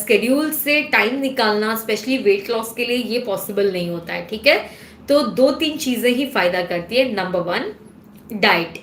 Schedule से time निकालना specially weight loss के लिए ये पॉसिबल नहीं होता है, ठीक है। तो दो तीन चीजें ही फायदा करती है। Number one, diet.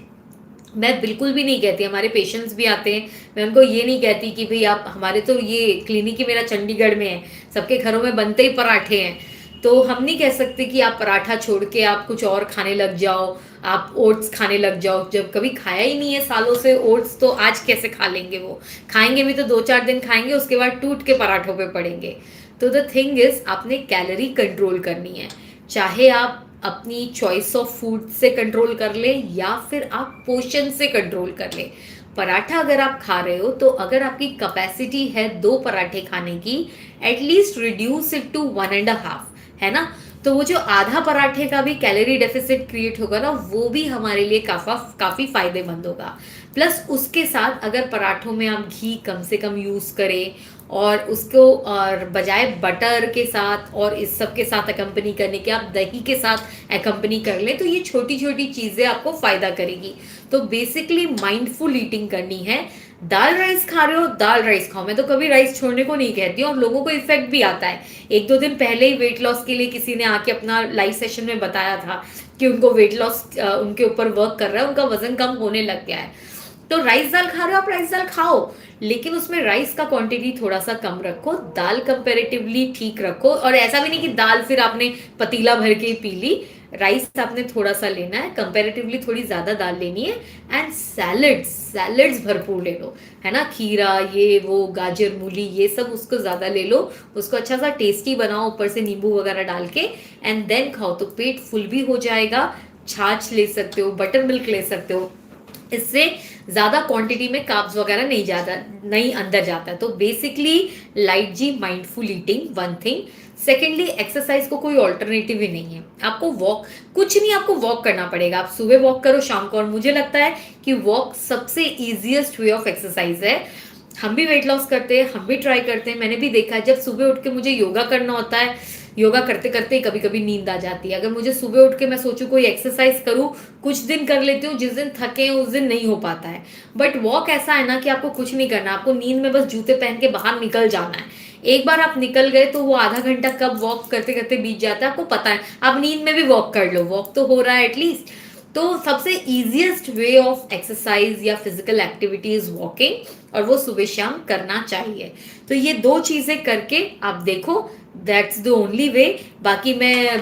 मैं बिल्कुल भी नहीं कहती, हमारे पेशेंट्स भी आते हैं, मैं उनको ये नहीं कहती कि भाई आप, हमारे तो ये क्लिनिक ही मेरा चंडीगढ़ में है, सबके घरों में बनते ही पराठे हैं, तो हम नहीं कह सकते कि आप पराठा छोड़ के आप कुछ और खाने लग जाओ, आप ओट्स खाने लग जाओ। जब कभी खाया ही नहीं है सालों से ओट्स, तो आज कैसे खा लेंगे? वो खाएंगे भी तो 2-4 दिन खाएंगे, उसके बाद टूट के पराठों पे पड़ेंगे। तो द थिंग इज, आपने कैलोरी कंट्रोल करनी है, चाहे आप अपनी चॉइस ऑफ फूड से कंट्रोल कर ले या फिर आप पोर्शन से कंट्रोल कर ले। पराठा अगर आप खा रहे हो, तो अगर आपकी कैपेसिटी है 2 पराठे खाने की, एटलीस्ट रिड्यूस इट टू 1.5, है ना। तो वो जो आधा पराठे का भी कैलोरी डेफिसिट क्रिएट होगा ना, वो भी हमारे लिए काफी फायदेमंद होगा। प्लस उसके साथ अगर पराठों में आप घी कम से कम यूज करें, और उसको और बजाय बटर के साथ और इस सब के साथ अकम्पनी करने के आप दही के साथ अकम्पनी कर लें, तो ये छोटी छोटी चीजें आपको फायदा करेगी। तो बेसिकली माइंडफुल ईटिंग करनी है। दाल राइस खा रहे हो, दाल राइस खाओ, मैं तो कभी राइस छोड़ने को नहीं कहती हूँ, और लोगों को इफेक्ट भी आता है। 1-2 दिन पहले ही वेट लॉस के लिए किसी ने आके अपना लाइव सेशन में बताया था कि उनको वेट लॉस उनके ऊपर वर्क कर रहा है, उनका वजन कम होने लग गया है। तो राइस दाल खा रहे हो, आप राइस दाल खाओ, लेकिन उसमें राइस का क्वांटिटी थोड़ा सा कम रखो, दाल कंपेरेटिवली ठीक रखो। और ऐसा भी नहीं कि दाल फिर आपने पतीला भर के ही पी ली, राइस आपने थोड़ा सा लेना है, कंपेरेटिवली थोड़ी ज्यादा दाल लेनी है। एंड सैलड्स भरपूर ले लो, है ना, खीरा, ये वो, गाजर, मूली, ये सब उसको ज्यादा ले लो, उसको अच्छा सा टेस्टी बनाओ, ऊपर से नींबू वगैरह डाल के, एंड देन खाओ, तो पेट फुल भी हो जाएगा। छाछ ले सकते हो, बटर मिल्क ले सकते हो, इससे ज्यादा क्वांटिटी में कार्ब्स वगैरह नहीं अंदर जाता। तो बेसिकली लाइट जी mindful eating one thing. Secondly, exercise को कोई ऑल्टरनेटिव ही नहीं है, आपको वॉक, कुछ नहीं, आपको वॉक करना पड़ेगा। आप सुबह वॉक करो, शाम को, और मुझे लगता है कि वॉक सबसे इजिएस्ट वे ऑफ एक्सरसाइज है। हम भी वेट लॉस करते हैं, हम भी ट्राई करते हैं, मैंने भी देखा है, जब सुबह उठ के मुझे योगा करना होता है, योगा करते करते कभी कभी नींद आ जाती है। अगर मुझे सुबह उठ के मैं सोचूं कोई एक्सरसाइज करूं, कुछ दिन कर लेती हूँ, जिस दिन थके हैं उस दिन नहीं हो पाता है। बट वॉक ऐसा है ना कि आपको कुछ नहीं करना, आपको नींद में बस जूते पहन के बाहर निकल जाना है। एक बार आप निकल गए तो वो आधा घंटा कब वॉक करते करते बीत जाता है आपको पता है। आप नींद में भी वॉक कर लो, वॉक तो हो रहा है एटलीस्ट। तो सबसे इजीएस्ट वे ऑफ एक्सरसाइज या फिजिकल एक्टिविटी इज वॉकिंग, और वो सुबह शाम करना चाहिए। तो ये दो चीजें करके आप देखो, दैट्स द ओनली वे। बाकी मैं